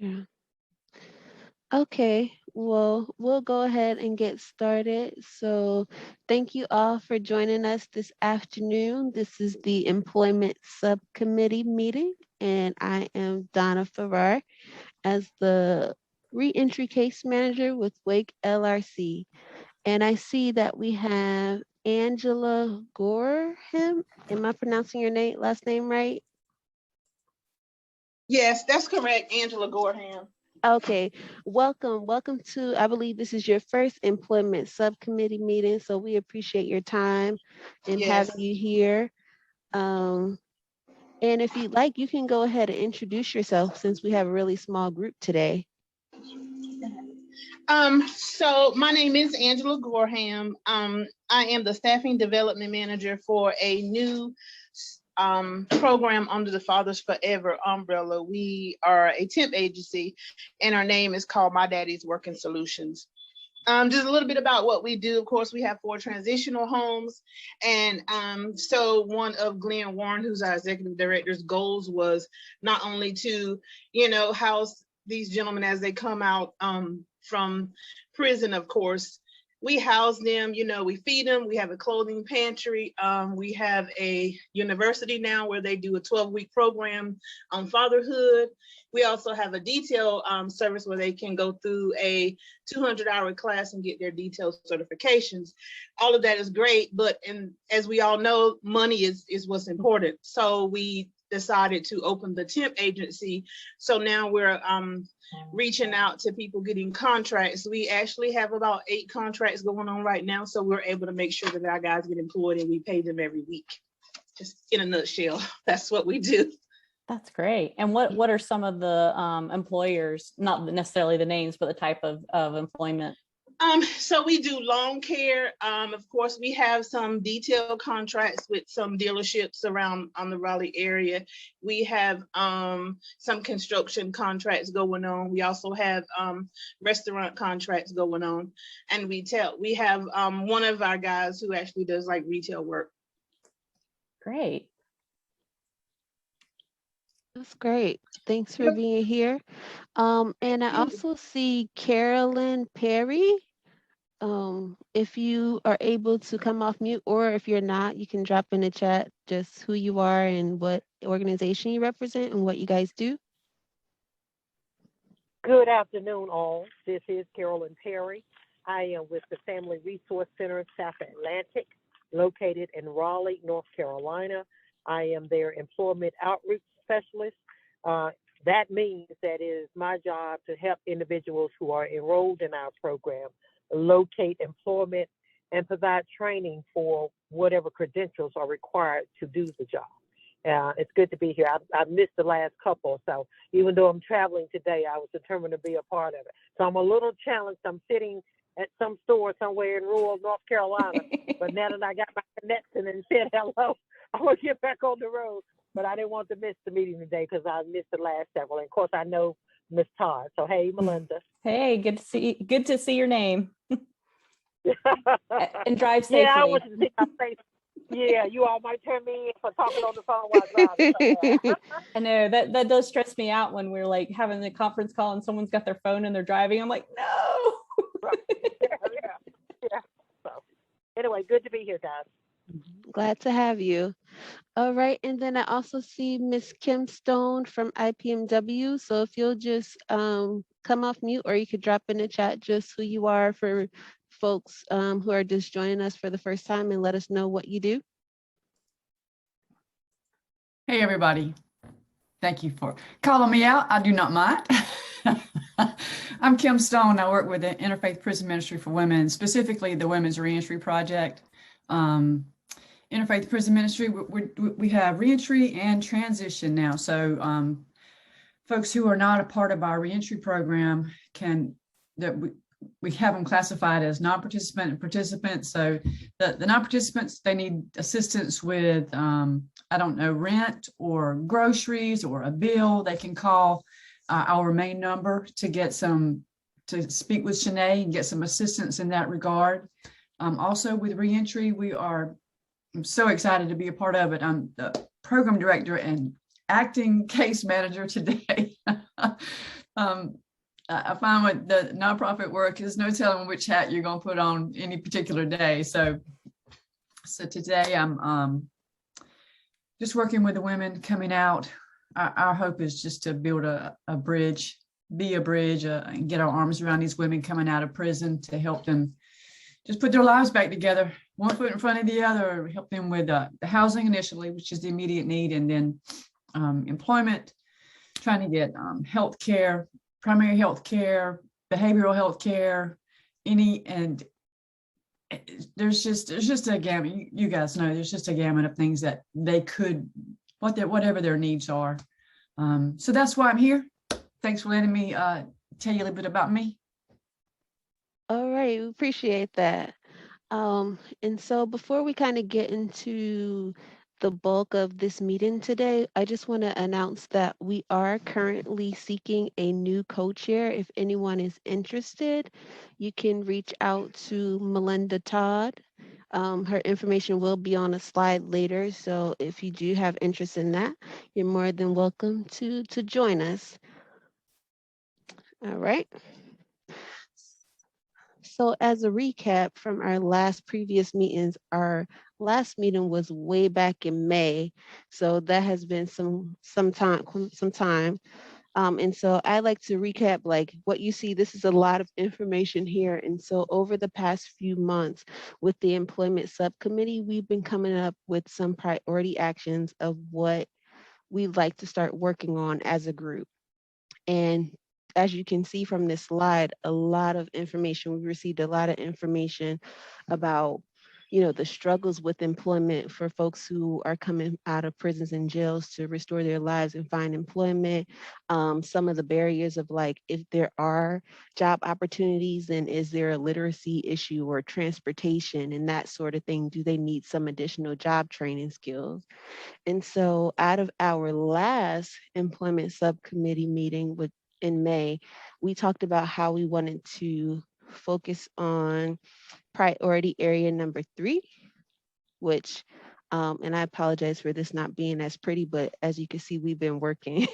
Yeah. Okay, well, we'll go ahead and get started. So, thank you all for joining us this afternoon. This is the Employment Subcommittee meeting, and I am Donna Farrar as the Reentry Case Manager with Wake LRC. And I see that we have Angela Gorham. Am I pronouncing your last name right? Yes, that's correct, Angela Gorham. Okay, welcome to, I believe this is your first employment subcommittee meeting, so we appreciate your time and Yes. having you here. Um, and if you'd like, you can go ahead and introduce yourself since we have a really small group today. So my name is Angela Gorham. I am the Staffing Development Manager for a new program under the Fathers Forever umbrella. We are a temp agency, and our name is called My Daddy's Working Solutions. Just a little bit about what we do. Of course, we have 4 transitional homes. And so one of Glenn Warren, who's our executive director's goals was not only to, house these gentlemen as they come out from prison, of course. We house them, we feed them. We have a clothing pantry. We have a university now where they do a 12-week program on fatherhood. We also have a detail service where they can go through a 200-hour class and get their detail certifications. All of that is great, but as we all know, money is what's important. So we decided to open the temp agency. So now we're reaching out to people getting contracts. We actually have about 8 contracts going on right now. So we're able to make sure that our guys get employed and we pay them every week. Just in a nutshell, that's what we do. That's great. And what are some of the employers, not necessarily the names, but the type of employment? So we do lawn care. Of course, we have some detail contracts with some dealerships around on the Raleigh area. We have some construction contracts going on. We also have restaurant contracts going on. And we have one of our guys who actually does like retail work. Great. That's great. Thanks for being here. And I also see Carolyn Perry. If you are able to come off mute, or if you're not, you can drop in the chat just who you are and what organization you represent and what you guys do. Good afternoon, all. This is Carolyn Perry. I am with the Family Resource Center, South Atlantic, located in Raleigh, North Carolina. I am their employment outreach specialist. That means that it is my job to help individuals who are enrolled in our program locate employment and provide training for whatever credentials are required to do the job. It's good to be here. I missed the last couple, so even though I'm traveling today, I was determined to be a part of it. So I'm a little challenged. I'm sitting at some store somewhere in rural North Carolina, but now that I got my connection and said hello, I'm going to get back on the road. But I didn't want to miss the meeting today because I missed the last several. And of course, I know Miss Todd. So hey, Melinda. Hey, good to see your name. And drive safely. Yeah, I want to see my face. Yeah, you all might turn me in for talking on the phone while driving. I know that does stress me out when we're like having a conference call and someone's got their phone and they're driving. I'm like, no. Right. Yeah. So anyway, good to be here, guys. Glad to have you. All right, and then I also see Miss Kim Stone from IPMW. So if you'll just come off mute, or you could drop in the chat just who you are for folks who are just joining us for the first time, and let us know what you do. Hey, everybody. Thank you for calling me out. I do not mind. I'm Kim Stone. I work with the Interfaith Prison Ministry for Women, specifically the Women's Reentry Project. Interfaith Prison Ministry, we have reentry and transition now. So folks who are not a part of our reentry program we have them classified as non-participant and participant. So the non-participants, they need assistance with, I don't know, rent or groceries or a bill. They can call our main number to speak with Shanae and get some assistance in that regard. Also with reentry, I'm so excited to be a part of it. I'm the program director and acting case manager today. I find with the nonprofit work, there's no telling which hat you're going to put on any particular day. So today I'm just working with the women coming out. Our hope is just to build a bridge, and get our arms around these women coming out of prison to help them just put their lives back together, one foot in front of the other, help them with the housing initially, which is the immediate need, and then employment, trying to get health care, primary health care, behavioral health care, and there's just a gamut. You guys know there's just a gamut of things that they could, whatever their needs are. So that's why I'm here. Thanks for letting me tell you a little bit about me. All right, we appreciate that. And so before we kind of get into the bulk of this meeting today, I just want to announce that we are currently seeking a new co-chair. If anyone is interested, you can reach out to Melinda Todd. Her information will be on a slide later, so if you do have interest in that, you're more than welcome to join us. All right. So as a recap from our previous meetings, our last meeting was way back in May. So that has been some time. And so I like to recap like what you see. This is a lot of information here. And so over the past few months with the employment subcommittee, we've been coming up with some priority actions of what we'd like to start working on as a group. And as you can see from this slide, a lot of information. We received a lot of information about, the struggles with employment for folks who are coming out of prisons and jails to restore their lives and find employment. Some of the barriers of like, if there are job opportunities, then is there a literacy issue or transportation and that sort of thing? Do they need some additional job training skills? And so out of our last employment subcommittee meeting in May, we talked about how we wanted to focus on priority area number 3, which, and I apologize for this not being as pretty, but as you can see, we've been working.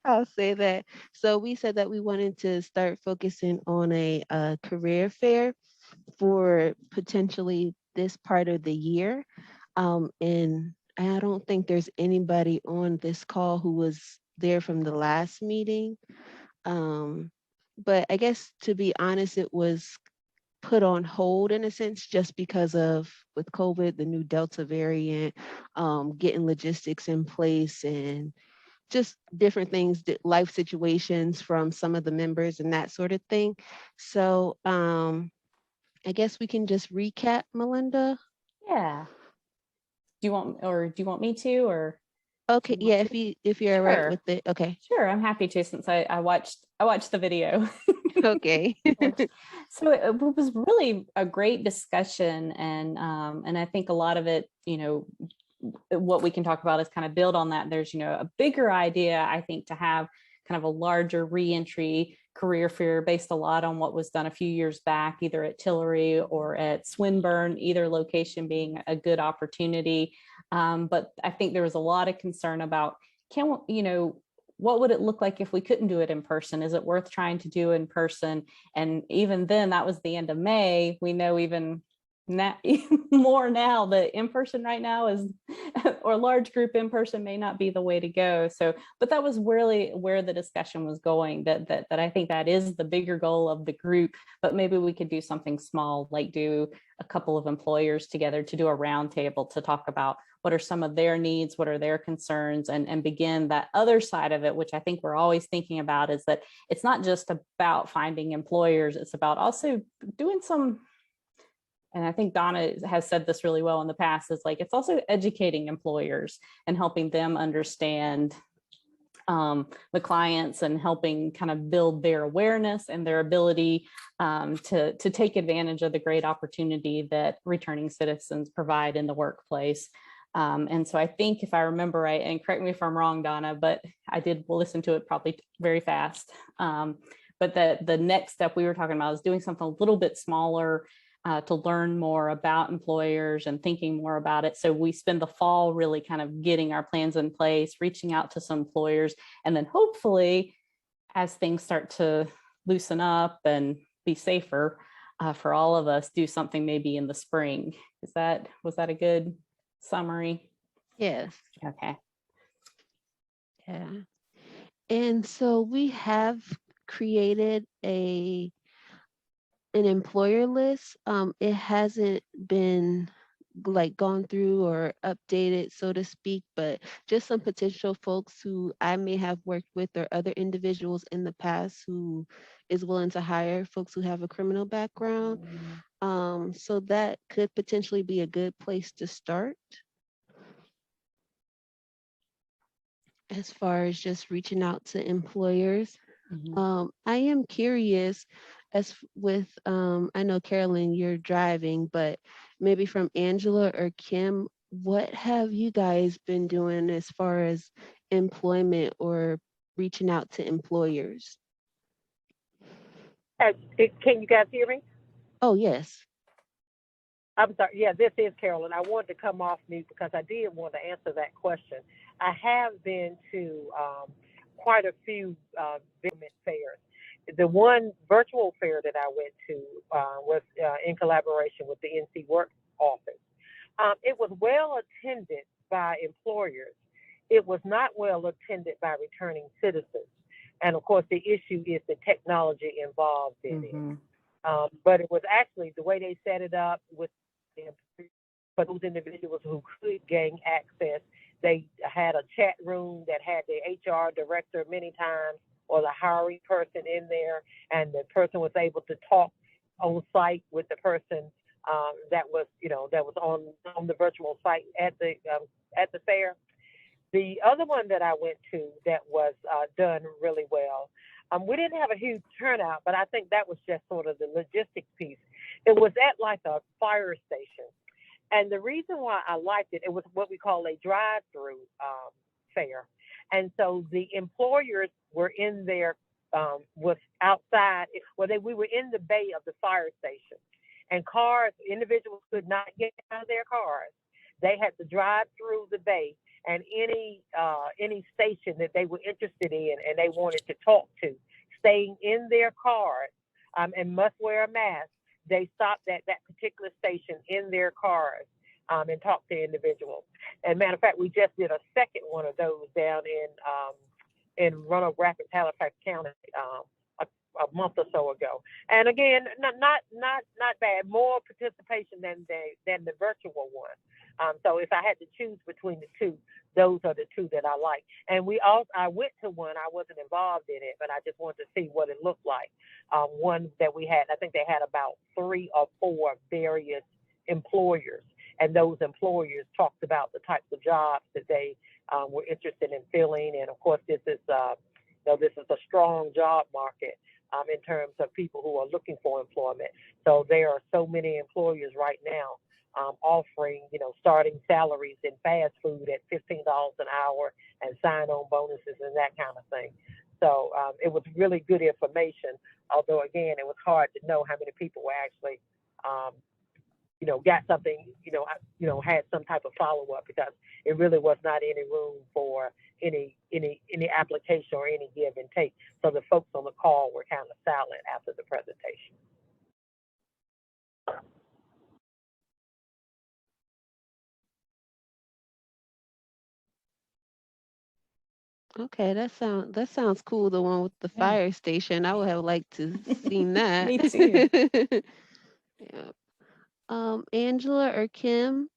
I'll say that. So we said that we wanted to start focusing on a career fair for potentially this part of the year. And I don't think there's anybody on this call who was there from the last meeting. But I guess to be honest, it was put on hold in a sense, just because of with COVID, the new Delta variant, getting logistics in place and just different things, life situations from some of the members and that sort of thing. So I guess we can just recap, Melinda. Yeah. Do you want me to, or? Okay, yeah, if you're all right Sure. with it. Okay. Sure, I'm happy to, since I watched the video. Okay. So it was really a great discussion, and I think a lot of it, what we can talk about is kind of build on that. There's a bigger idea, I think, to have kind of a larger reentry career fair based a lot on what was done a few years back, either at Tillery or at Swinburne, either location being a good opportunity. But I think there was a lot of concern about, what would it look like if we couldn't do it in person? Is it worth trying to do in person? And even then, that was the end of May. We know even more now that in person right now is, or large group in person may not be the way to go. So, but that was really where the discussion was going, that I think that is the bigger goal of the group, but maybe we could do something small, like do a couple of employers together to do a roundtable to talk about what are some of their needs, what are their concerns, and begin that other side of it, which I think we're always thinking about, is that it's not just about finding employers, it's about also doing some, and I think Donna has said this really well in the past, is like, it's also educating employers and helping them understand the clients and helping kind of build their awareness and their ability to take advantage of the great opportunity that returning citizens provide in the workplace. And so I think, if I remember right, and correct me if I'm wrong, Donna, but I did listen to it probably very fast. But the next step we were talking about is doing something a little bit smaller to learn more about employers and thinking more about it. So we spend the fall really kind of getting our plans in place, reaching out to some employers, and then hopefully as things start to loosen up and be safer for all of us, do something maybe in the spring. Was that a good summary? Yes. Okay. Yeah. And so we have created an employer list. It hasn't been like gone through or updated, so to speak, but just some potential folks who I may have worked with or other individuals in the past who is willing to hire folks who have a criminal background. So that could potentially be a good place to start as far as just reaching out to employers. I am curious with, I know Carolyn, you're driving, but maybe from Angela or Kim, what have you guys been doing as far as employment or reaching out to employers? Can you guys hear me? Oh, yes. I'm sorry. Yeah, this is Carolyn. I wanted to come off mute because I did want to answer that question. I have been to quite a few government fairs. The one virtual fair that I went to was in collaboration with the NC Work Office. It was well attended by employers. It was not well attended by returning citizens. And of course, the issue is the technology involved in it. But it was actually the way they set it up with for those individuals who could gain access. They had a chat room that had the HR director many times or the hiring person in there, and the person was able to talk on site with the person that was on the virtual site at the fair. The other one that I went to that was done really well. We didn't have a huge turnout, but I think that was just sort of the logistics piece. It was at like a fire station. And the reason why I liked it, it was what we call a drive-through fair. And so the employers were in there, was outside. We were in the bay of the fire station. And individuals could not get out of their cars. They had to drive through the bay, and any station that they were interested in and they wanted to talk to, staying in their cars and must wear a mask, they stopped at that particular station in their cars and talked to individuals. And matter of fact, we just did a second one of those down in Roanoke Rapids, Halifax County, a month or so ago. And again, not bad. More participation than the virtual one. So if I had to choose between the two, those are the two that I like. And I went to one. I wasn't involved in it, but I just wanted to see what it looked like. One that we had, I think they had about 3 or 4 various employers, and those employers talked about the types of jobs that they were interested in filling. And of course, this is a strong job market in terms of people who are looking for employment. So there are so many employers right now offering, starting salaries in fast food at $15 an hour and sign-on bonuses and that kind of thing. So it was really good information, although again, it was hard to know how many people were actually, got something, had some type of follow-up, because it really was not any room for any application or any give and take. So the folks on the call were kind of silent after the presentation. Okay, that sounds cool. The one with the fire station. I would have liked to seen that. Me too. Yeah. Angela or Kim,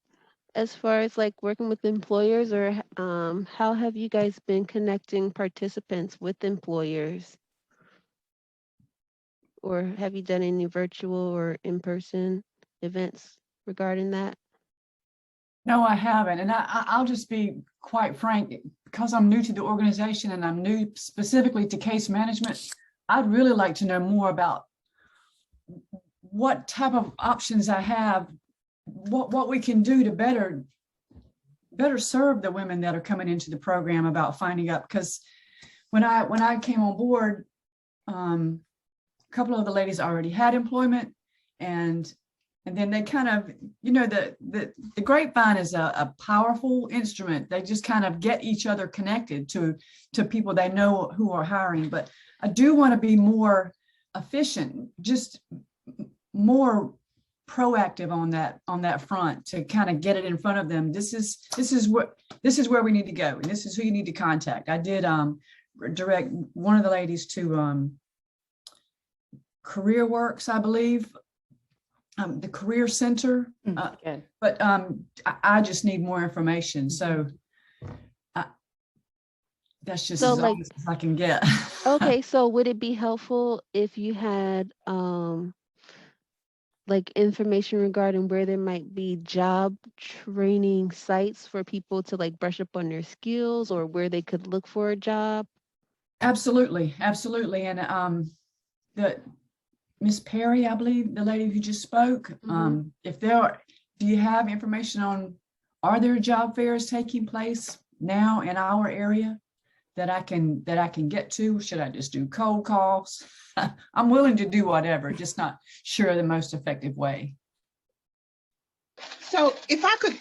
as far as like working with employers, or how have you guys been connecting participants with employers? Or have you done any virtual or in-person events regarding that? No, I haven't. And I'll just be quite frank, because I'm new to the organization and I'm new specifically to case management, I'd really like to know more about what type of options I have, what we can do to better serve the women that are coming into the program about finding out. Because when I came on board, a couple of the ladies already had employment, and then they kind of, the grapevine is a powerful instrument. They just kind of get each other connected to people they know who are hiring. But I do want to be more efficient, just more proactive on that front to kind of get it in front of them. This is where we need to go, and this is who you need to contact. I did direct one of the ladies to Career Works, I believe, the Career Center. Good. But I just need more information, so that's just So, as like, honest as I can get. okay, so would it be helpful if you had like information regarding where there might be job training sites for people to like brush up on their skills, or where they could look for a job? Absolutely, absolutely. And the Miss Perry, I believe, the lady who just spoke, if there are, do you have information on, are there job fairs taking place now in our area that I can get to? Should I just do cold calls? I'm willing to do whatever, just not sure the most effective way. So if I could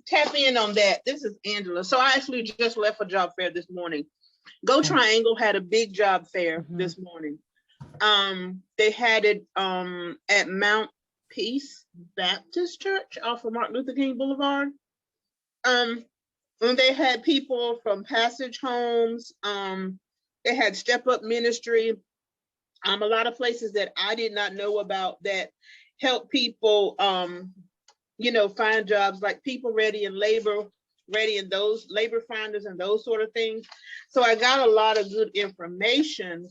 tap in on that, this is Angela. So I actually just left a job fair this morning. Go Triangle had a big job fair this morning. They had it at Mount Peace Baptist Church off of Martin Luther King Boulevard. And they had people from Passage Homes. They had Step Up Ministry. A lot of places that I did not know about that help people, find jobs, like People Ready and Labor Ready, and those labor finders and those sort of things. So I got a lot of good information,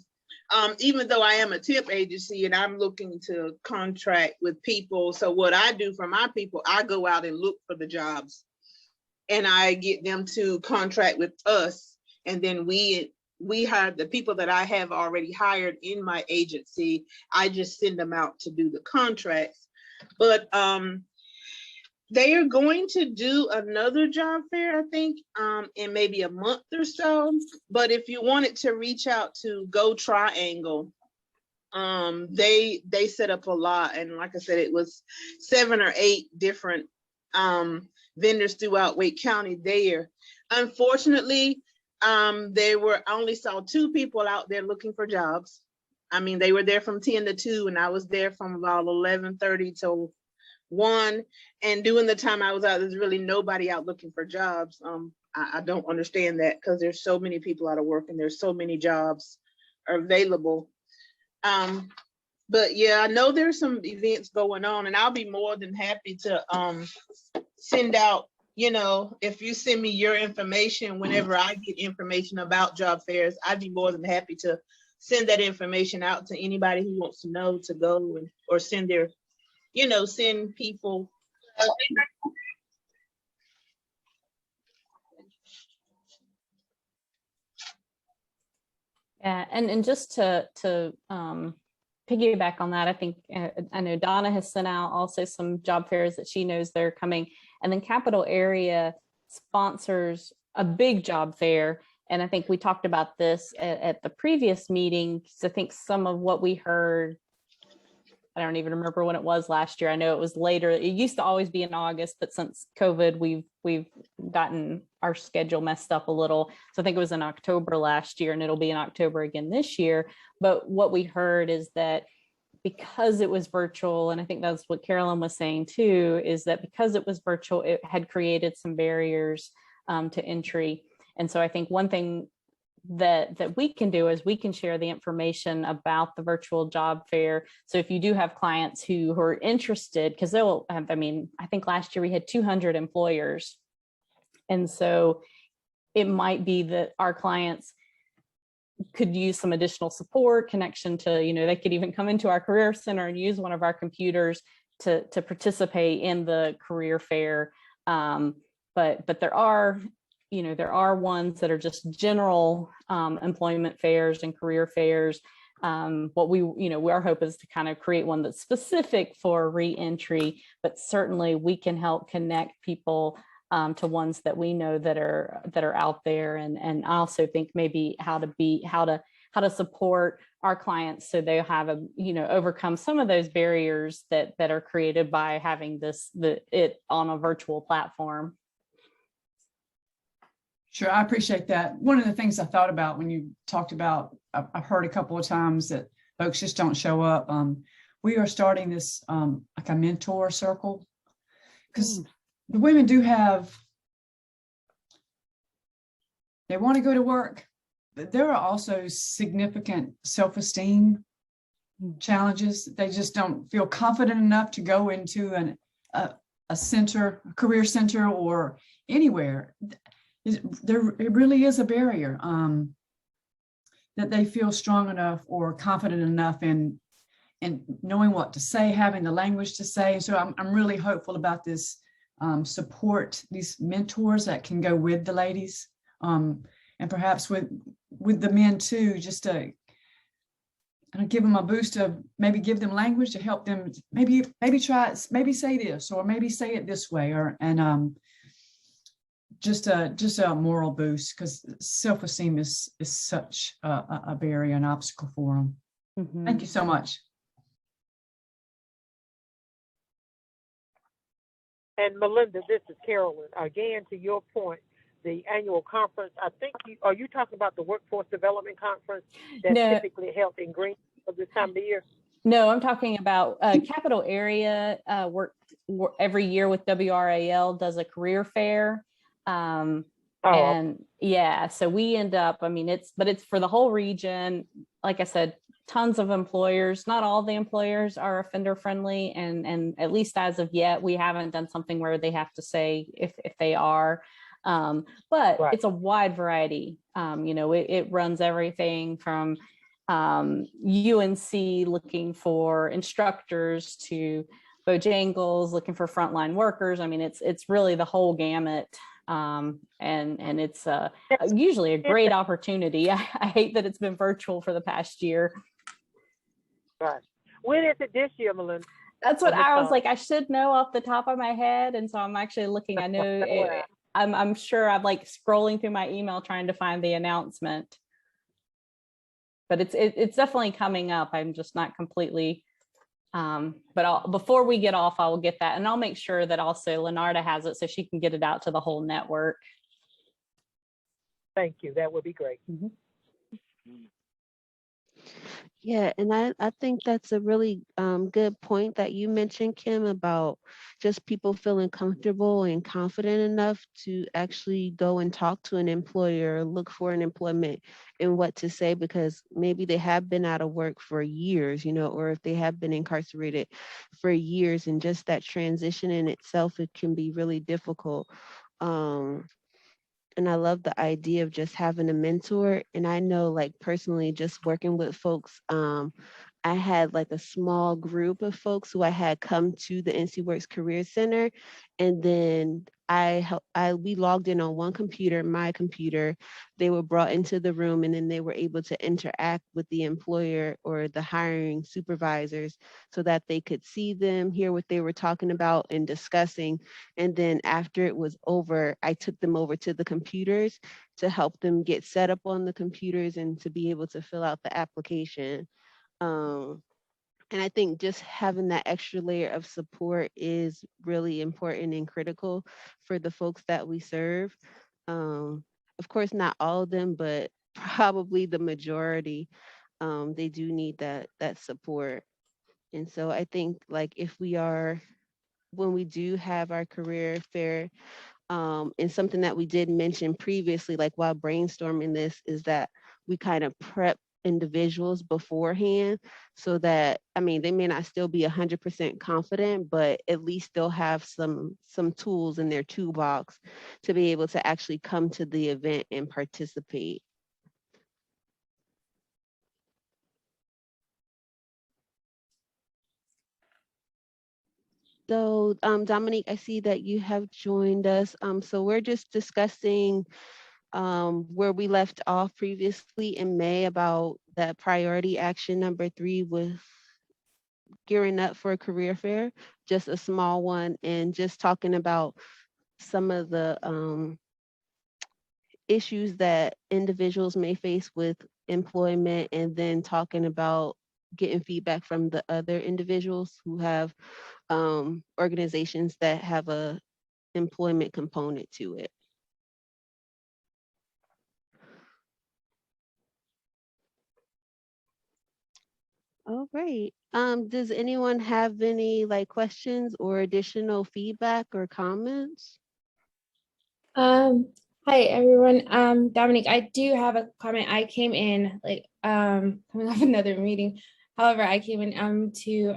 even though I am a temp agency and I'm looking to contract with people. So what I do for my people, I go out and look for the jobs and I get them to contract with us. And then we hire the people that I have already hired in my agency. I just send them out to do the contracts. But they are going to do another job fair, I think, in maybe a month or so. But if you wanted to reach out to Go Triangle, they set up a lot. And like I said, it was 7 or 8 different vendors throughout Wake County there. Unfortunately, I only saw 2 people out there looking for jobs. I mean, they were there from 10 to 2, and I was there from about 11:30 till 1. And during the time I was out, there's really nobody out looking for jobs. I don't understand that, because there's so many people out of work and there's so many jobs are available. But yeah, I know there's some events going on, and I'll be more than happy to send out, if you send me your information, whenever I get information about job fairs, I'd be more than happy to send that information out to anybody who wants to know to go, or send their, send people. Yeah, and just to piggyback on that, I think I know Donna has sent out also some job fairs that she knows they're coming, and then Capital Area sponsors a big job fair. And I think we talked about this at the previous meeting, because I think some of what we heard, I don't even remember when it was last year. I know it was later. It used to always be in August, but since COVID, we've gotten our schedule messed up a little. So I think it was in October last year, and it'll be in October again this year. But what we heard is that because it was virtual, and I think that's what Carolyn was saying too, is that because it was virtual, it had created some barriers to entry. And so I think one thing that we can do is we can share the information about the virtual job fair. So if you do have clients who are interested, because they'll have, I think last year we had 200 employers. And so it might be that our clients could use some additional support, connection to, they could even come into our career center and use one of our computers to participate in the career fair. But there are, there are ones that are just general employment fairs and career fairs. Our hope is to kind of create one that's specific for re-entry, but certainly we can help connect people to ones that we know that are out there. And I also think maybe how to support our clients so they have overcome some of those barriers that are created by having it on a virtual platform. Sure, I appreciate that. One of the things I thought about when you talked about, I've heard a couple of times that folks just don't show up. We are starting this like a mentor circle, because the women do have, they want to go to work, but there are also significant self-esteem challenges. They just don't feel confident enough to go into a center, a career center, or anywhere. It really is a barrier that they feel strong enough or confident enough in knowing what to say, having the language to say. So I'm really hopeful about this support, these mentors that can go with the ladies, and perhaps with the men too, just to give them a boost of maybe give them language to help them maybe try, maybe say this, or maybe say it this way, or just a moral boost, because self-esteem is such a barrier, an obstacle for them. Mm-hmm. Thank you so much. And Melinda, this is Carolyn. Again, to your point, the annual conference, I think are you talking about the Workforce Development Conference that's typically held in Green this time of the year? No, I'm talking about Capital Area work every year with WRAL does a career fair. And yeah, so we end up, I mean, it's for the whole region. Like I said, tons of employers. Not all the employers are offender friendly, and at least as of yet, we haven't done something where they have to say if they are. But right. It's a wide variety. It runs everything from UNC looking for instructors to Bojangles looking for frontline workers. I mean, it's really the whole gamut. And it's usually a great opportunity. I hate that it's been virtual for the past year. Right. When is it this year, Melinda? That's what I was like, I should know off the top of my head. And so I'm actually looking, I know I'm sure I'm like scrolling through my email trying to find the announcement. But it's definitely coming up. I'm just not completely, but before we get off, I will get that. And I'll make sure that also Lenarda has it so she can get it out to the whole network. Thank you. That would be great. Mm-hmm. Yeah, and I think that's a really good point that you mentioned, Kim, about just people feeling comfortable and confident enough to actually go and talk to an employer, look for an employment and what to say, because maybe they have been out of work for years, or if they have been incarcerated for years, and just that transition in itself, it can be really difficult. And I love the idea of just having a mentor. And I know, like, personally, just working with folks, I had like a small group of folks who I had come to the NC Works Career Center, and then we logged in on one computer, my computer. They were brought into the room, and then they were able to interact with the employer or the hiring supervisors so that they could see them, hear what they were talking about and discussing. And then after it was over, I took them over to the computers to help them get set up on the computers and to be able to fill out the application. And I think just having that extra layer of support is really important and critical for the folks that we serve. Of course, not all of them, but probably the majority, they do need that support. And so I think, like, when we do have our career fair, and something that we did mention previously, like while brainstorming this, is that we kind of prep individuals beforehand so that, they may not still be 100% confident, but at least they'll have some tools in their toolbox to be able to actually come to the event and participate. So, Dominique, I see that you have joined us. So we're just discussing where we left off previously in May about that priority action number 3 with gearing up for a career fair, just a small one, and just talking about some of the issues that individuals may face with employment, and then talking about getting feedback from the other individuals who have organizations that have a employment component to it. right. Does anyone have any like questions or additional feedback or comments? Um, Hi everyone. Dominique, I do have a comment. I came in coming off another meeting. However, I came in to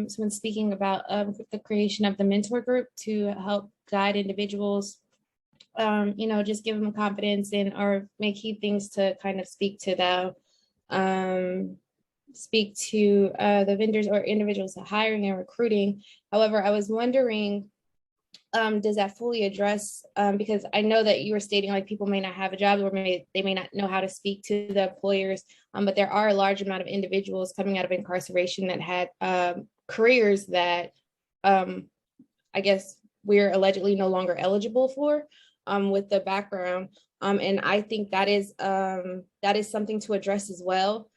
someone speaking about the creation of the mentor group to help guide individuals, just give them confidence and or make key things to kind of speak to the vendors or individuals hiring and recruiting. However, I was wondering, does that fully address, because I know that you were stating like people may not have a job or they may not know how to speak to the employers, but there are a large amount of individuals coming out of incarceration that had careers that I guess we're allegedly no longer eligible for with the background. And I think that is something to address as well.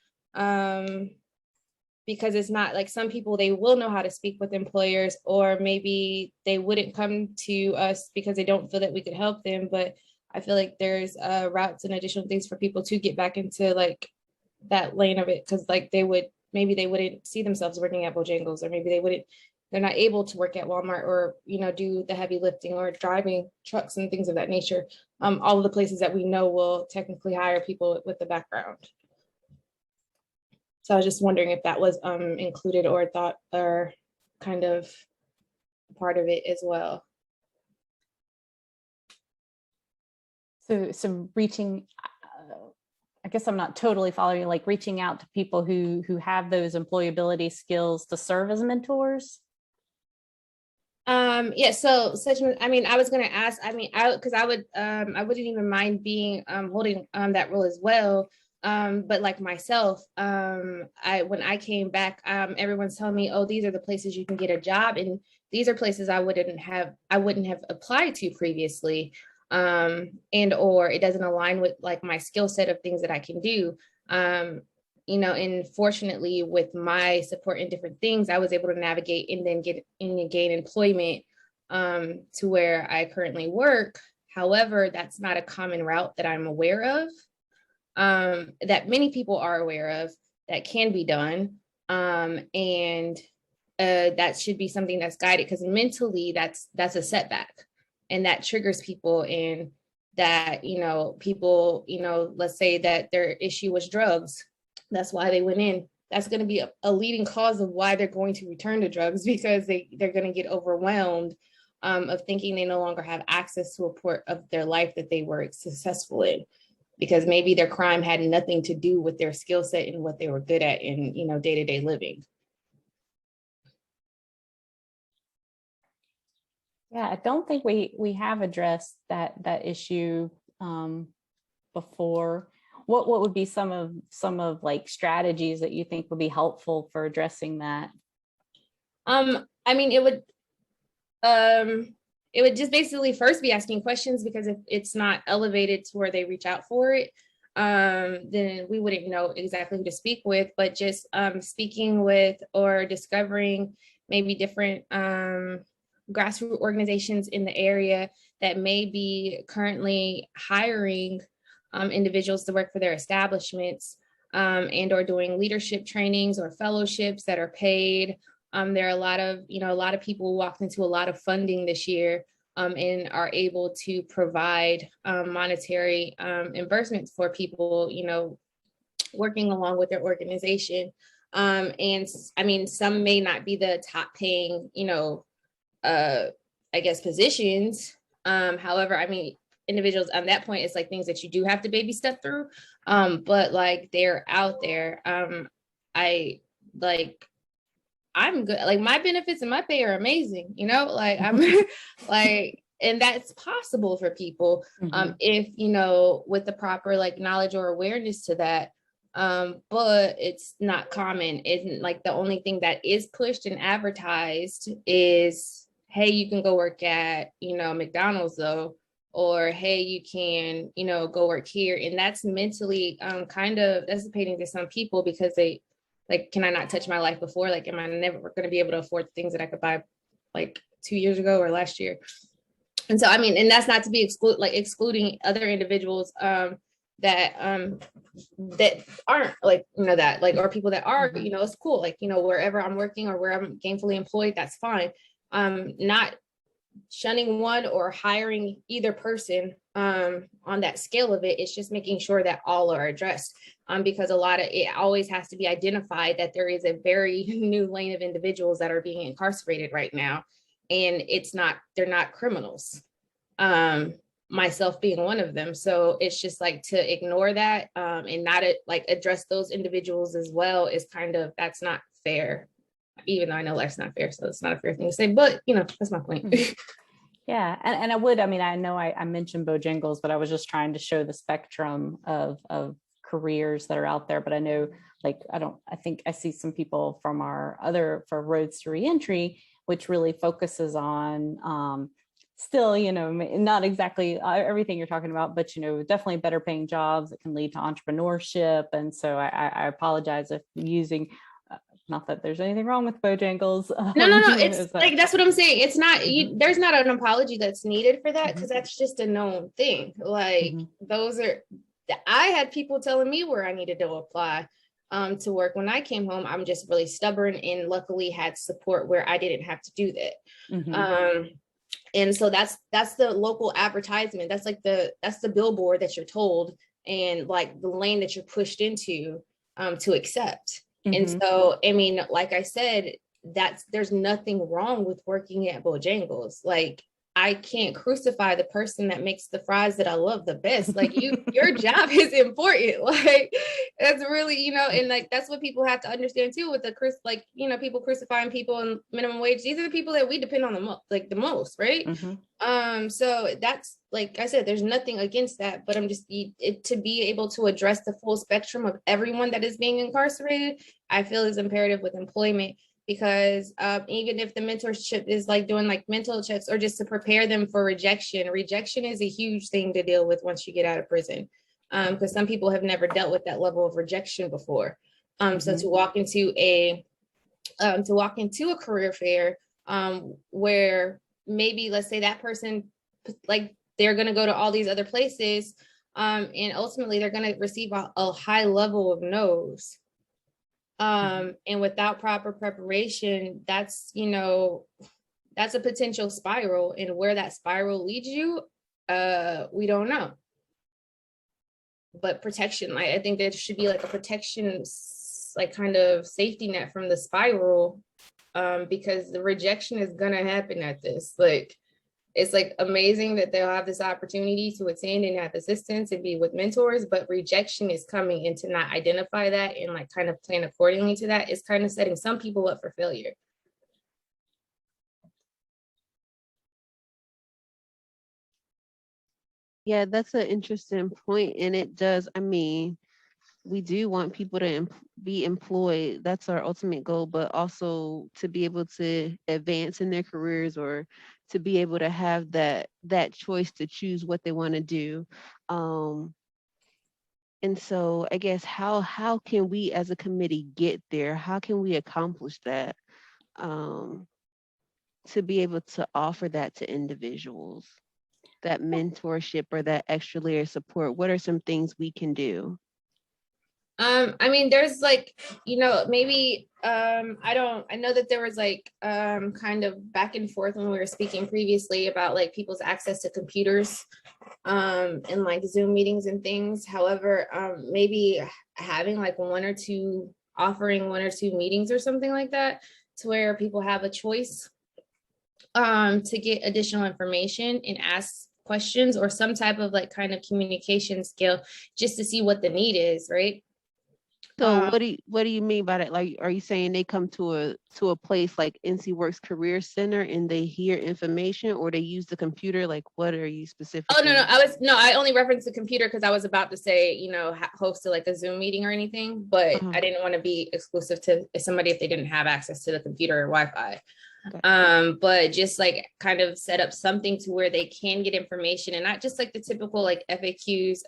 Because it's not like some people, they will know how to speak with employers, or maybe they wouldn't come to us because they don't feel that we could help them. But I feel like there's routes and additional things for people to get back into like that lane of it. Cause like they wouldn't see themselves working at Bojangles, or maybe they're not able to work at Walmart or, do the heavy lifting or driving trucks and things of that nature. All of the places that we know will technically hire people with the background. So I was just wondering if that was included or thought or kind of part of it as well. So reaching, I guess I'm not totally following, like reaching out to people who have those employability skills to serve as mentors. Yeah, so I was going to ask, because I wouldn't even mind being holding that role as well. But like myself, when I came back, everyone's telling me, oh, these are the places you can get a job. And these are places I wouldn't have applied to previously. And or it doesn't align with like my skill set of things that I can do. And fortunately with my support in different things, I was able to navigate and then gain employment to where I currently work. However, that's not a common route that I'm aware of. That many people are aware of that can be done. And that should be something that's guided, because mentally that's a setback, and that triggers people. And that, people, let's say that their issue was drugs. That's why they went in. That's going to be a leading cause of why they're going to return to drugs, because they're going to get overwhelmed of thinking they no longer have access to a part of their life that they were successful in, because maybe their crime had nothing to do with their skill set and what they were good at in, day-to-day living. Yeah, I don't think we have addressed that issue before. What would be some of like strategies that you think would be helpful for addressing that? It would just basically first be asking questions, because if it's not elevated to where they reach out for it, then we wouldn't know exactly who to speak with. But just speaking with or discovering maybe different grassroots organizations in the area that may be currently hiring individuals to work for their establishments, and or doing leadership trainings or fellowships that are paid. There are a lot of people who walked into a lot of funding this year and are able to provide monetary reimbursements for people, working along with their organization. And some may not be the top paying, positions. However, individuals on that point, it's like things that you do have to baby step through. But like they're out there. I'm good. Like my benefits and my pay are amazing, I'm like, and that's possible for people if, with the proper like knowledge or awareness to that. But it's not common. Isn't like the only thing that is pushed and advertised is, hey, you can go work at, McDonald's though, or hey, you can, go work here. And that's mentally kind of dissipating to some people, because they like, can I not touch my life before? Like, am I never going to be able to afford things that I could buy like 2 years ago or last year? And so, and that's not to be excluding other individuals that aren't like, that like, or people that are, it's cool, like, wherever I'm working or where I'm gainfully employed, that's fine. Not shunning one or hiring either person on that scale of it. It's just making sure that all are addressed, because a lot of it always has to be identified that there is a very new lane of individuals that are being incarcerated right now, and they're not criminals, myself being one of them. So it's just like to ignore that, and not like address those individuals as well is that's not fair, even though I know that's not fair. So it's not a fair thing to say, but that's my point. Yeah. And I know I mentioned Bojangles, but I was just trying to show the spectrum of careers that are out there. But I know, like, I think I see some people from for Roads to Reentry, which really focuses on, still, not exactly everything you're talking about, but, definitely better paying jobs that can lead to entrepreneurship. And so I apologize if using, not that there's anything wrong with Bojangles. No. It's like, that's what I'm saying. It's not, there's not an apology that's needed for that, because that's just a known thing. Like, I had people telling me where I needed to apply to work when I came home. I'm just really stubborn, and luckily had support where I didn't have to do that. And so that's the local advertisement. That's like that's the billboard that you're told, and like the lane that you're pushed into to accept. And so, I mean, like I said, there's nothing wrong with working at Bojangles. Like, I can't crucify the person that makes the fries that I love the best. Like, your job is important. Like, that's really, and like, that's what people have to understand too, with people crucifying people in minimum wage. These are the people that we depend on the most, right? So that's, like I said, there's nothing against that, but I'm just, to be able to address the full spectrum of everyone that is being incarcerated, I feel is imperative with employment. Because even if the mentorship is like doing like mental checks, or just to prepare them for rejection is a huge thing to deal with once you get out of prison, because some people have never dealt with that level of rejection before. So to walk into a career fair where maybe, let's say that person, like, they're going to go to all these other places, and ultimately they're going to receive a high level of no's. And without proper preparation, that's a potential spiral, and where that spiral leads you, we don't know. But protection, I think there should be like a protection, like kind of safety net from the spiral, because the rejection is gonna happen at this. Like, it's like amazing that they'll have this opportunity to attend and have assistance and be with mentors, but rejection is coming, and to not identify that and like kind of plan accordingly to that is kind of setting some people up for failure. Yeah, that's an interesting point, and it does. I mean, we do want people to be employed. That's our ultimate goal, but also to be able to advance in their careers, or to be able to have that choice to choose what they want to do. And so I guess how can we as a committee get there? How can we accomplish that, to be able to offer that to individuals, that mentorship or that extra layer of support? What are some things we can do? I mean, there's like, maybe, I know that there was like, kind of back and forth when we were speaking previously about like people's access to computers, and like Zoom meetings and things. However, maybe having like offering one or two meetings or something like that, to where people have a choice, to get additional information and ask questions, or some type of like kind of communication skill, just to see what the need is, right? So what do you mean by that? Like, are you saying they come to a place like NC Works Career Center and they hear information, or they use the computer? Like, what are you specifically? Oh, no, I only referenced the computer because I was about to say, host like a Zoom meeting or anything, but I didn't want to be exclusive to somebody if they didn't have access to the computer or Wi-Fi. Okay. But just like kind of set up something to where they can get information, and not just like the typical like FAQs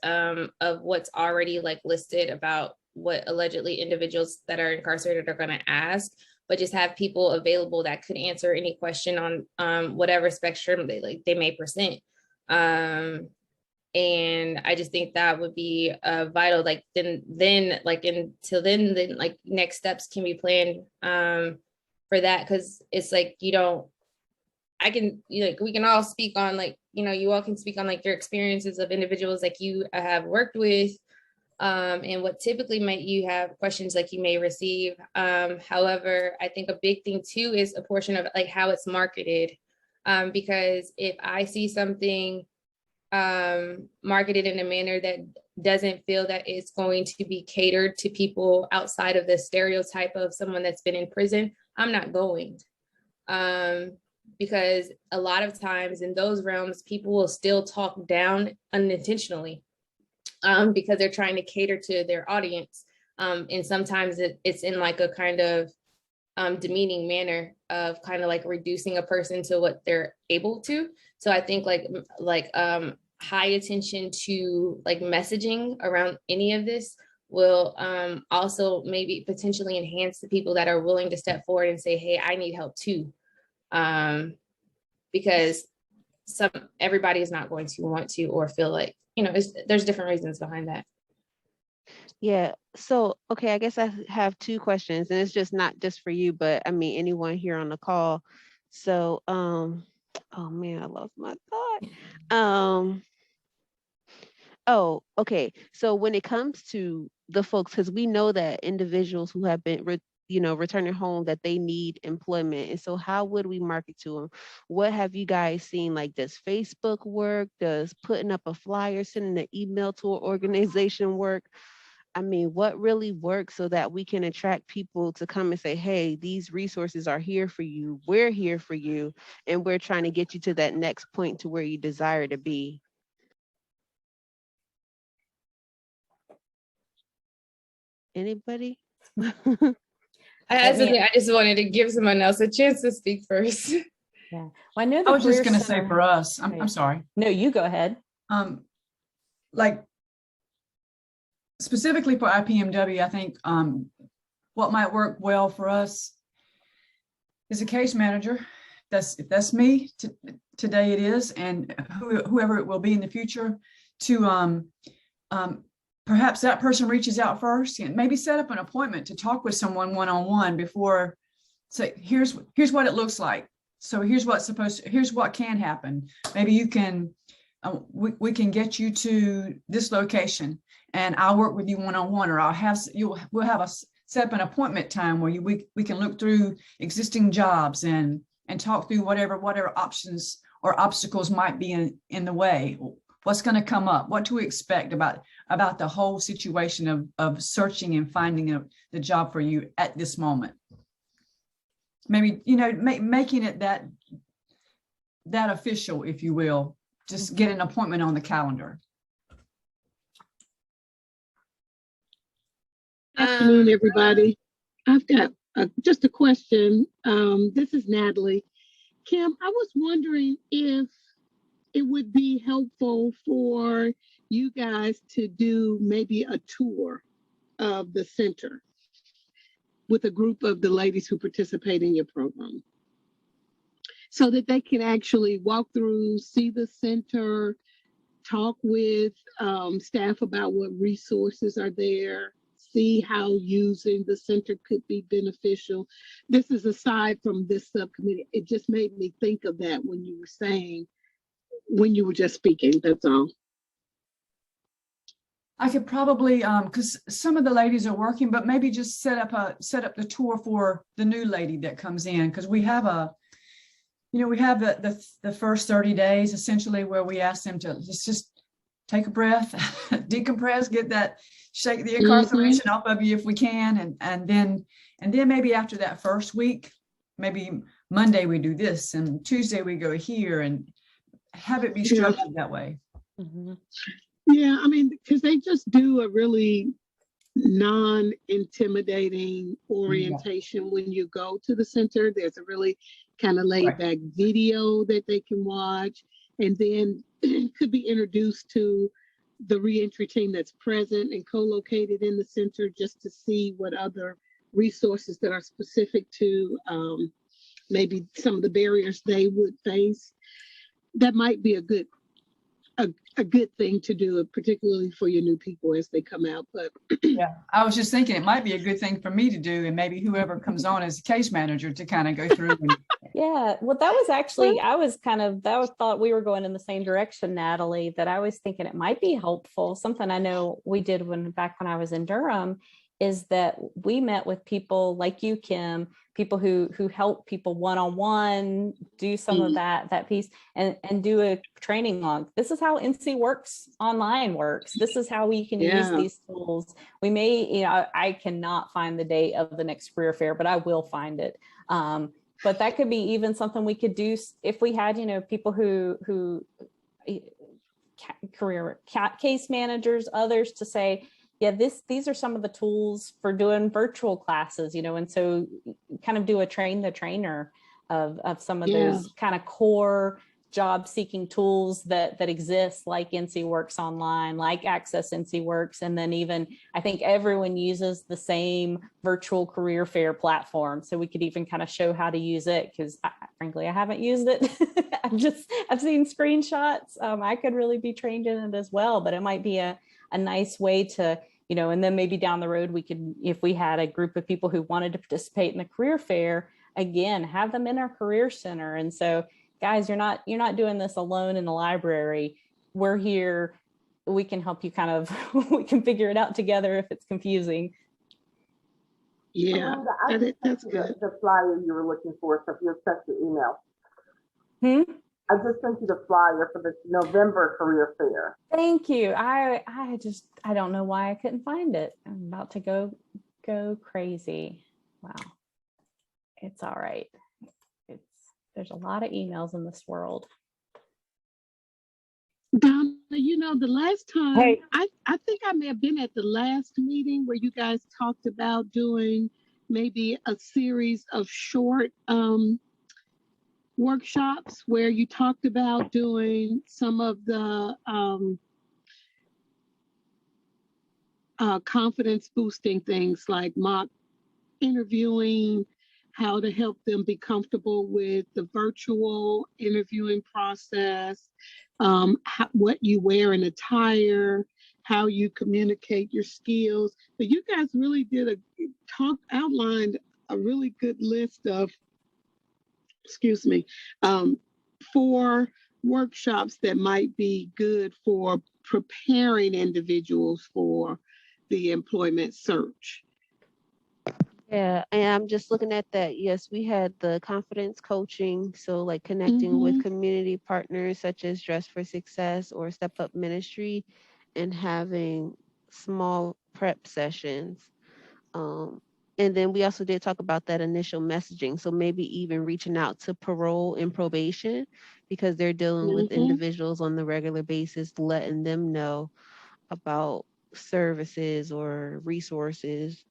of what's already like listed about what allegedly individuals that are incarcerated are going to ask, but just have people available that could answer any question on whatever spectrum they may present. And I just think that would be vital. Like then like until then like next steps can be planned for that, because it's like I can, like, we can all speak on, like, you all can speak on like your experiences of individuals like you have worked with, and what typically might you have questions like you may receive. However, I think a big thing too is a portion of like how it's marketed, because if I see something marketed in a manner that doesn't feel that it's going to be catered to people outside of the stereotype of someone that's been in prison, I'm not going. Because a lot of times in those realms, people will still talk down unintentionally, because they're trying to cater to their audience. And sometimes it's in like a kind of demeaning manner of kind of like reducing a person to what they're able to. So I think like high attention to like messaging around any of this will also maybe potentially enhance the people that are willing to step forward and say, hey, I need help too. Because everybody is not going to want to or feel like, there's different reasons behind that. Yeah. So, okay, I guess I have two questions, and it's just not just for you, but I mean anyone here on the call. So, oh man, I lost my thought. Oh, okay. So when it comes to the folks, because we know that individuals who have been, returning home, that they need employment. And so how would we market to them? What have you guys seen? Like, does Facebook work? Does putting up a flyer, sending an email to an organization work? I mean, what really works so that we can attract people to come and say, hey, these resources are here for you. We're here for you. And we're trying to get you to that next point to where you desire to be. Anybody? I just wanted to give someone else a chance to speak first. Yeah. Well, I know I was just Career going to say Center- for us, I'm sorry. No, you go ahead. Like specifically for IPMW, I think what might work well for us is a case manager. If that's me today, it is, and whoever it will be in the future, to perhaps that person reaches out first and maybe set up an appointment to talk with someone one-on-one before. Say, here's what it looks like. So here's what can happen. Maybe you can, we can get you to this location, and I'll work with you one-on-one, or we'll have set up an appointment time where we can look through existing jobs and talk through whatever options or obstacles might be in the way. What's going to come up? What to expect about the whole situation of searching and finding the job for you at this moment. Maybe, making it that official, if you will. Just get an appointment on the calendar. Afternoon, everybody. I've got just a question. This is Natalie. Kim, I was wondering if it would be helpful for you guys to do maybe a tour of the center with a group of the ladies who participate in your program, so that they can actually walk through, see the center, talk with staff about what resources are there, see how using the center could be beneficial. This is aside from this subcommittee. It just made me think of that when you were just speaking, that's all. I could probably, because some of the ladies are working, but maybe just set up the tour for the new lady that comes in, because we have the first 30 days essentially where we ask them to just take a breath, decompress, shake the incarceration off of you if we can, and then maybe after that first week, maybe Monday we do this and Tuesday we go here, and have it be structured that way. Mm-hmm. Yeah, I mean, because they just do a really non-intimidating orientation when you go to the center. There's a really kind of laid-back video that they can watch, and then could be introduced to the reentry team that's present and co-located in the center, just to see what other resources that are specific to maybe some of the barriers they would face. That might be a good a good thing to do, particularly for your new people as they come out. But Yeah, I was just thinking it might be a good thing for me to do, and maybe whoever comes on as case manager to kind of go through. Yeah, well, that was actually, thought we were going in the same direction, Natalie, that I was thinking it might be helpful. Something I know we did back when I was in Durham is that we met with people like you, Kim, people who help people one-on-one, do some of that piece and do a training on, this is how NC Works Online works. This is how we can use these tools. We may, I cannot find the date of the next career fair, but I will find it. But that could be even something we could do if we had, people who career case managers, others to say, yeah, these are some of the tools for doing virtual classes, and so kind of do a train the trainer of some of those kind of core job seeking tools that exist, like NC Works Online, like Access NC Works. And then even, I think everyone uses the same virtual career fair platform. So we could even kind of show how to use it, because frankly, I haven't used it. I've seen screenshots. I could really be trained in it as well, but it might be a nice way to, and then maybe down the road, we could, if we had a group of people who wanted to participate in the career fair, again, have them in our career center. And so, guys, you're not doing this alone in the library. We're here. We can help you we can figure it out together if it's confusing. Yeah, that's good. The flyer you were looking for, so if you'll check your email. I just sent you the flyer for the November career fair. Thank you. I don't know why I couldn't find it. I'm about to go crazy. Wow. It's all right. There's a lot of emails in this world. Donna, the last time, I think I may have been at the last meeting where you guys talked about doing maybe a series of short workshops where you talked about doing some of the confidence boosting things like mock interviewing, how to help them be comfortable with the virtual interviewing process, what you wear in attire, how you communicate your skills. But you guys really outlined a really good list of, 4 workshops that might be good for preparing individuals for the employment search. Yeah, and I'm just looking at that. Yes, we had the confidence coaching, so like connecting with community partners such as Dress for Success or Step Up Ministry, and having small prep sessions. And then we also did talk about that initial messaging, so maybe even reaching out to parole and probation, because they're dealing with individuals on the regular basis, letting them know about services or resources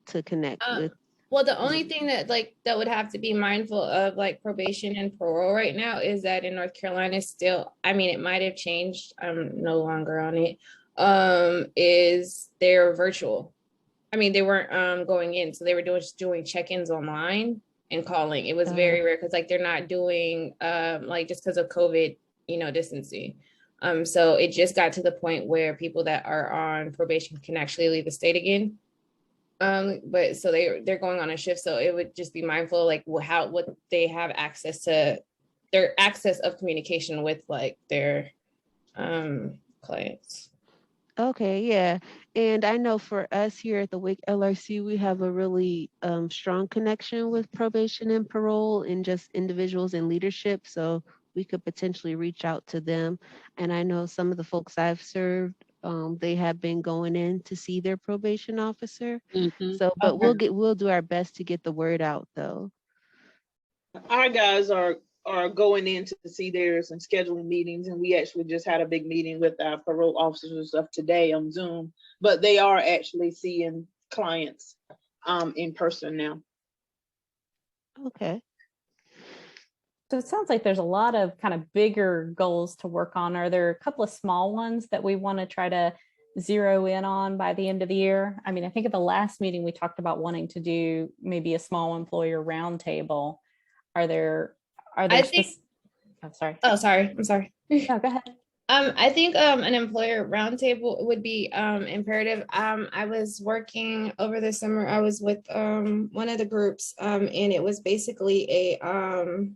to connect with. Well, the only thing that would have to be mindful of, like probation and parole right now, is that in North Carolina still, it might have changed, I'm no longer on it, is they're virtual. They weren't going in, so they were doing check-ins online and calling. It was very rare because they're not doing just because of COVID, distancing. So it just got to the point where people that are on probation can actually leave the state again. But so they're going on a shift, so it would just be mindful what they have access to, their access of communication with their clients. Okay, yeah. And I know for us here at the WIC LRC, we have a really strong connection with probation and parole and just individuals in leadership. So we could potentially reach out to them. And I know some of the folks I've served, they have been going in to see their probation officer. So, but we'll do our best to get the word out though. Our guys are going in to see theirs and scheduling meetings, and we actually just had a big meeting with our parole officers and stuff today on Zoom, but they are actually seeing clients in person now. Okay. So it sounds like there's a lot of kind of bigger goals to work on. Are there a couple of small ones that we want to try to zero in on by the end of the year? I think at the last meeting, we talked about wanting to do maybe a small employer roundtable. Are there? I'm sorry. No, go ahead. I think an employer roundtable would be imperative. I was working over the summer. I was with one of the groups, and it was basically a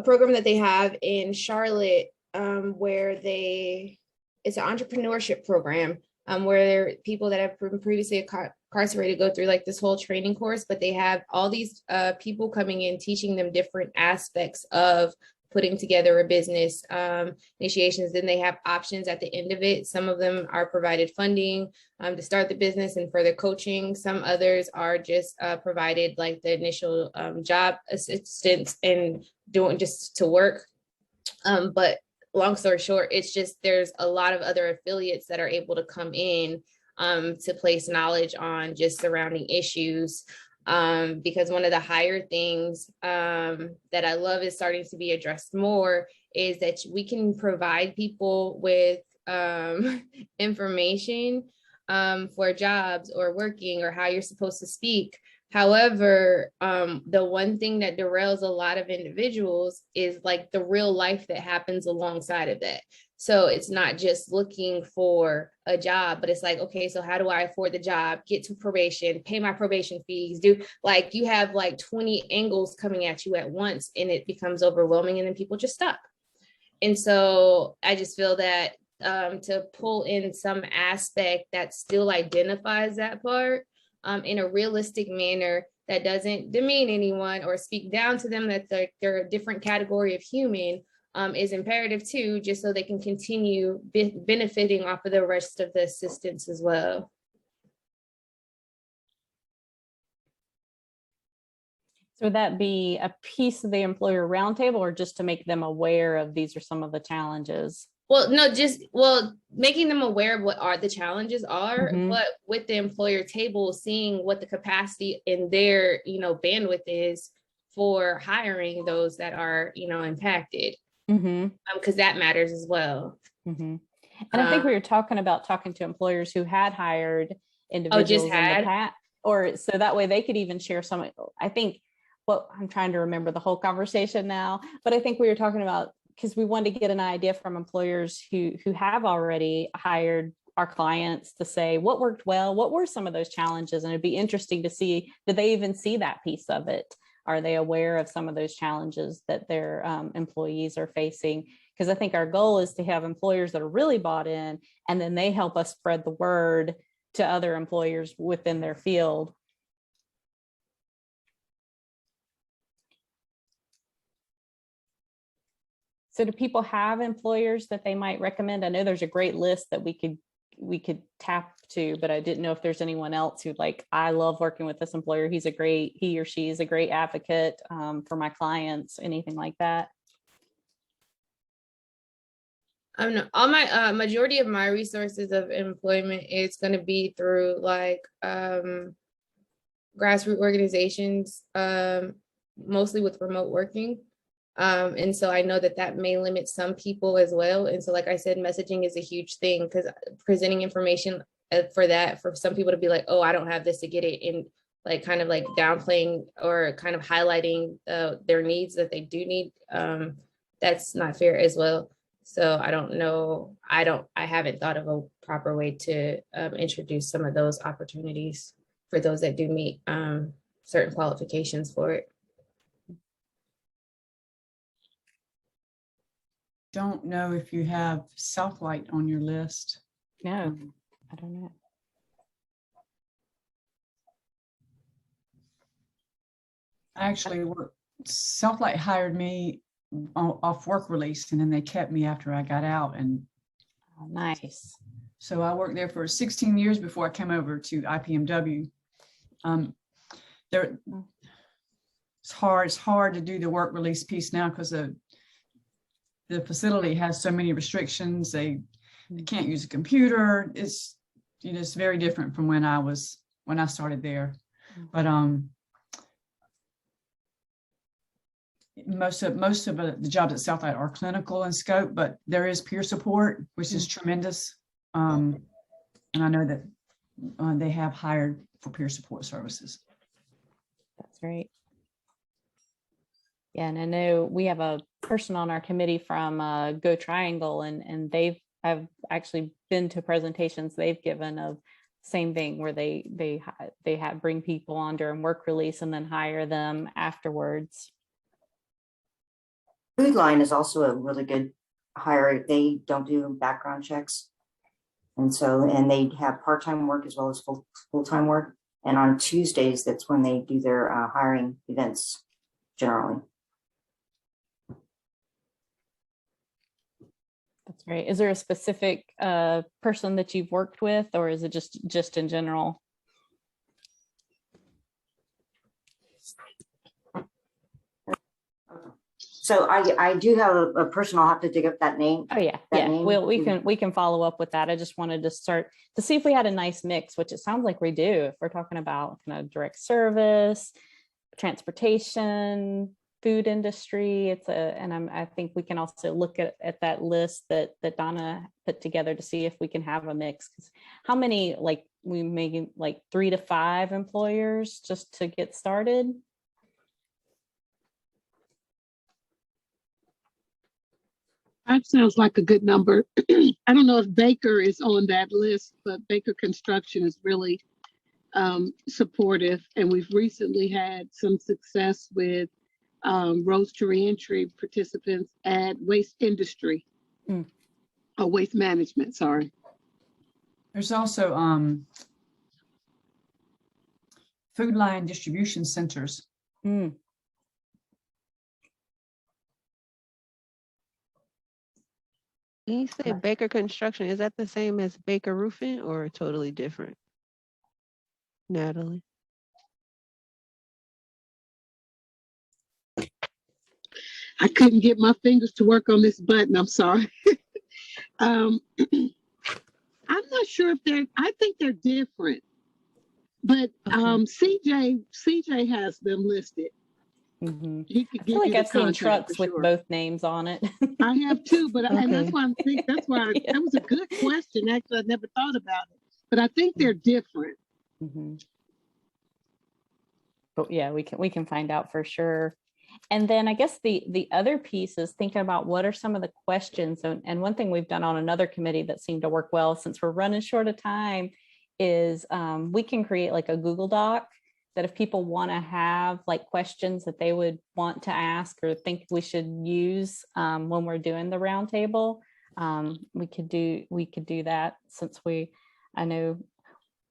program that they have in Charlotte, where it's an entrepreneurship program, where people that have been previously incarcerated go through like this whole training course, but they have all these people coming in teaching them different aspects of putting together a business, initiations. Then they have options at the end of it. Some of them are provided funding to start the business and further coaching. Some others are just provided like the initial job assistance and doing just to work. But long story short, it's just there's a lot of other affiliates that are able to come in to place knowledge on just surrounding issues. Because one of the higher things that I love is starting to be addressed more is that we can provide people with information for jobs or working or how you're supposed to speak. However, the one thing that derails a lot of individuals is like the real life that happens alongside of that. So it's not just looking for a job, but it's like, okay, so how do I afford the job, get to probation, pay my probation fees, do like you have like 20 angles coming at you at once and it becomes overwhelming and then people just stop. And so I just feel that to pull in some aspect that still identifies that part in a realistic manner that doesn't demean anyone or speak down to them that they're a different category of human is imperative too, just so they can continue benefiting off of the rest of the assistance as well. So would that be a piece of the employer roundtable or just to make them aware of these are some of the challenges? Well, no, making them aware of what the challenges are, but with the employer table, seeing what the capacity in their, bandwidth is for hiring those that are, impacted. Because that matters as well. And I think we were talking to employers who had hired individuals in the past, or so that way they could even share some. I think, well, I'm trying to remember the whole conversation now, but I think we were talking about because we wanted to get an idea from employers who have already hired our clients to say what worked well, what were some of those challenges, and it'd be interesting to see, did they even see that piece of it? Are they aware of some of those challenges that their employees are facing? Because I think our goal is to have employers that are really bought in, and then they help us spread the word to other employers within their field. So do people have employers that they might recommend? I know there's a great list that we could tap to, but I didn't know if there's anyone else who'd like, I love working with this employer. He or she is a great advocate for my clients, anything like that. All my majority of my resources of employment is going to be through like grassroots organizations, mostly with remote working. And so I know that may limit some people as well. And so, like I said, messaging is a huge thing because presenting information for some people to be like, oh, I don't have this to get it, and like kind of like downplaying or kind of highlighting their needs that they do need. That's not fair as well. So I don't know. I haven't thought of a proper way to introduce some of those opportunities for those that do meet certain qualifications for it. Don't know if you have Southlight on your list. No, I don't know. Actually, Southlight hired me off work release, and then they kept me after I got out. And nice. So I worked there for 16 years before I came over to IPMW. It's hard to do the work release piece now because the facility has so many restrictions. They can't use a computer. It's it's very different from when I started there. But most of the jobs at Southlight are clinical in scope, but there is peer support, which is tremendous. And I know that they have hired for peer support services. That's right. Yeah, and I know we have a person on our committee from Go Triangle, and have actually been to presentations they've given of same thing where they have bring people on during work release and then hire them afterwards. Food Line is also a really good hire. They don't do background checks. And they have part-time work as well as full-time work. And on Tuesdays, that's when they do their hiring events generally. That's great. Is there a specific person that you've worked with, or is it just in general? So I do have a person. I'll have to dig up that name. Oh yeah, name. Well, we can follow up with that. I just wanted to start to see if we had a nice mix, which it sounds like we do. If we're talking about kind of direct service, transportation, food industry, I think we can also look at that list that Donna put together to see if we can have a mix. Because how many, like we make like 3 to 5 employers just to get started? That sounds like a good number. I don't know if Baker is on that list, but Baker Construction is really supportive. And we've recently had some success with Rose to Reentry participants at Waste Industry, or Waste Management, sorry. There's also food line distribution centers. When you say Baker Construction, is that the same as Baker Roofing or totally different? Natalie? I couldn't get my fingers to work on this button. I'm sorry. I'm not sure if I think they're different, but CJ has them listed. Mm-hmm. He could I give feel like you the I've seen contact trucks for with sure. both names on it. I have too, but and that's why Yeah. that was a good question. Actually, I never thought about it, but I think they're different. But yeah, we can find out for sure. And then I guess the other piece is thinking about what are some of the questions. And one thing we've done on another committee that seemed to work well, since we're running short of time, is we can create like a Google Doc that if people want to have like questions that they would want to ask or think we should use when we're doing the roundtable, we could do that, since I know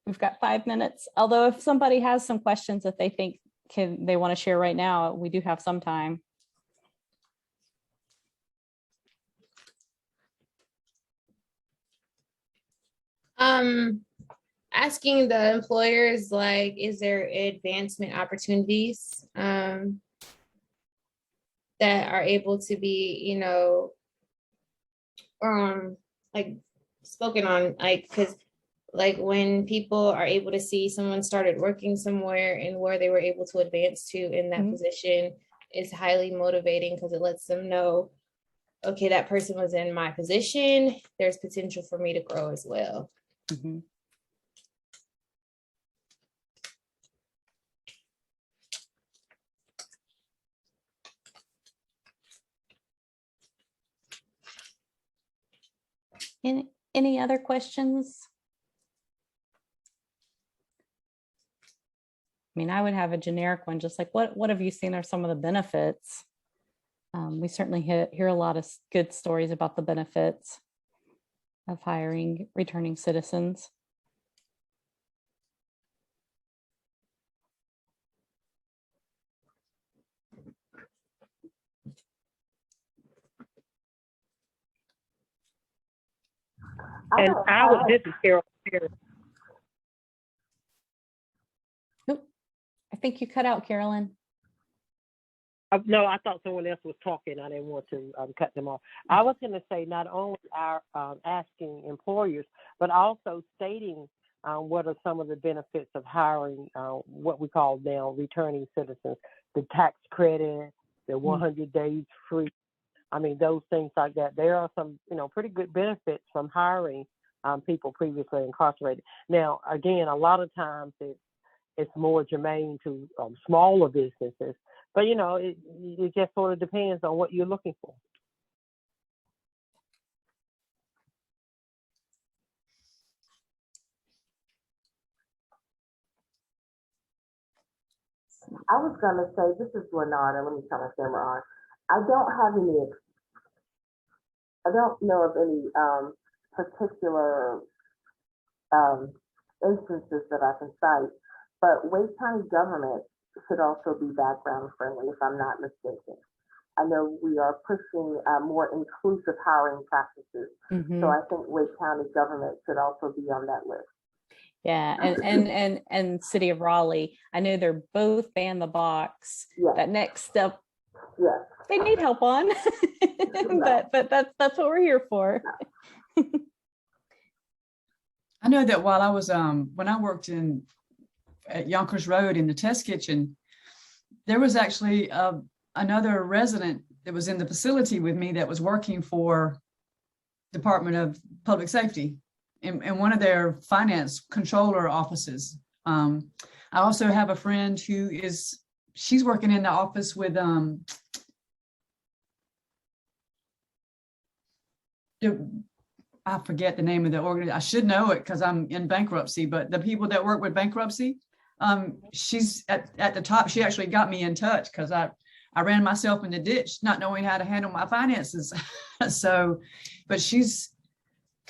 we've got 5 minutes. Although if somebody has some questions that they think they want to share right now, we do have some time. Asking the employers, like, is there advancement opportunities that are able to be, like spoken on, like, because like when people are able to see someone started working somewhere and where they were able to advance to in that position is highly motivating, because it lets them know, okay, that person was in my position, there's potential for me to grow as well. Any other questions? I mean, I would have a generic one, just like what have you seen are some of the benefits? We certainly hear a lot of good stories about the benefits of hiring returning citizens. And this is Carol. I think you cut out, Carolyn. No, I thought someone else was talking. I didn't want to cut them off. I was going to say not only our asking employers, but also stating what are some of the benefits of hiring what we call now returning citizens, the tax credit, the 100 days free. I mean, those things like that. There are some, pretty good benefits from hiring people previously incarcerated. Now, again, a lot of times it's more germane to smaller businesses, But it just sort of depends on what you're looking for. I was gonna say, this is Lenarda, let me turn my camera on. I don't have any, I don't know of any particular instances that I can cite, but Wake County government should also be background friendly, if I'm not mistaken. I know we are pushing more inclusive hiring practices. So I think Wake County government should also be on that list. Yeah, and City of Raleigh, I know they're both ban the box. Yes. That next step, Yes. they need help on, but that's what we're here for. I know that while I was when I worked at Yonkers Road in the test kitchen, there was actually another resident that was in the facility with me that was working for Department of Public Safety in one of their finance controller offices. I also have a friend who she's working in the office with I forget the name of the organization. I should know it because I'm in bankruptcy, but the people that work with bankruptcy, she's at the top. She actually got me in touch because I ran myself in the ditch, not knowing how to handle my finances. So, but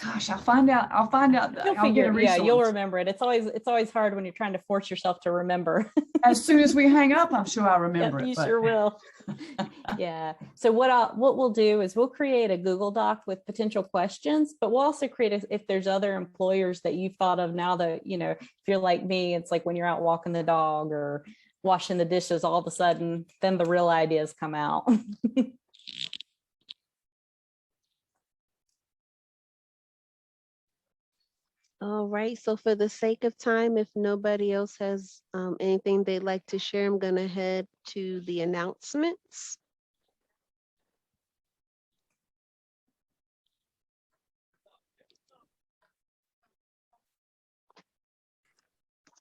gosh, I'll find out. You'll remember it. It's always hard when you're trying to force yourself to remember. As soon as we hang up, I'm sure I'll remember it. You sure will. Yeah. So what we'll do is we'll create a Google Doc with potential questions, but we'll also create if there's other employers that you've thought of now that, if you're like me, it's like when you're out walking the dog or washing the dishes, all of a sudden, then the real ideas come out. All right, so for the sake of time, if nobody else has anything they'd like to share, I'm gonna head to the announcements.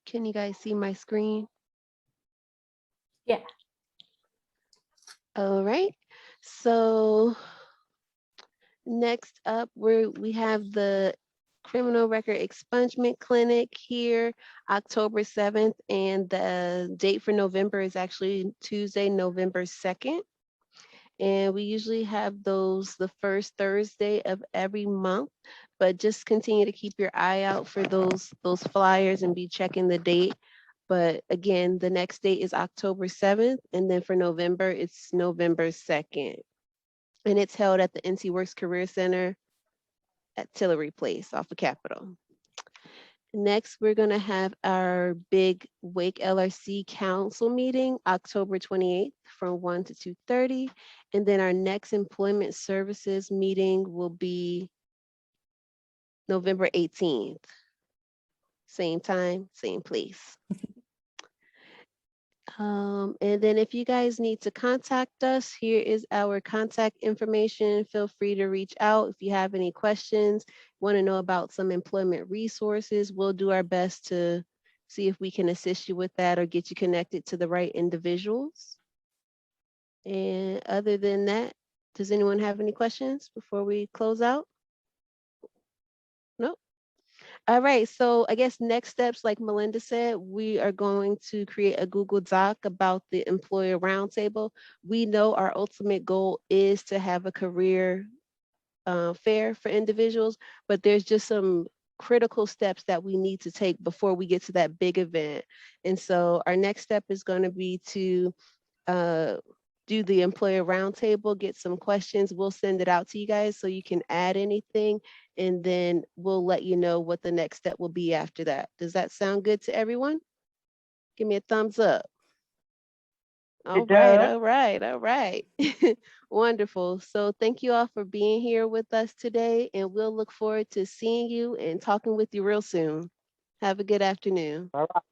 Can you guys see my screen? Yeah. All right, so next up, we have the Criminal Record Expungement Clinic here, October 7th, and the date for November is actually Tuesday, November 2nd. And we usually have those the first Thursday of every month, but just continue to keep your eye out for those flyers and be checking the date. But again, the next date is October 7th, and then for November, it's November 2nd. And it's held at the NC Works Career Center at Tillery Place off of Capitol. Next, we're gonna have our big Wake LRC Council meeting, October 28th from 1 to 2:30. And then our next Employment Services meeting will be November 18th. Same time, same place. And then if you guys need to contact us, here is our contact information. Feel free to reach out if you have any questions, want to know about some employment resources. We'll do our best to see if we can assist you with that or get you connected to the right individuals. And other than that, does anyone have any questions before we close out? Nope. All right, so I guess next steps, like Melinda said, we are going to create a Google Doc about the employer roundtable. We know our ultimate goal is to have a career fair for individuals, but there's just some critical steps that we need to take before we get to that big event. And so our next step is going to be to do the employer roundtable, get some questions. We'll send it out to you guys so you can add anything, and then we'll let you know what the next step will be after that. Does that sound good to everyone? Give me a thumbs up. All right. Wonderful. So thank you all for being here with us today, and we'll look forward to seeing you and talking with you real soon. Have a good afternoon. All right.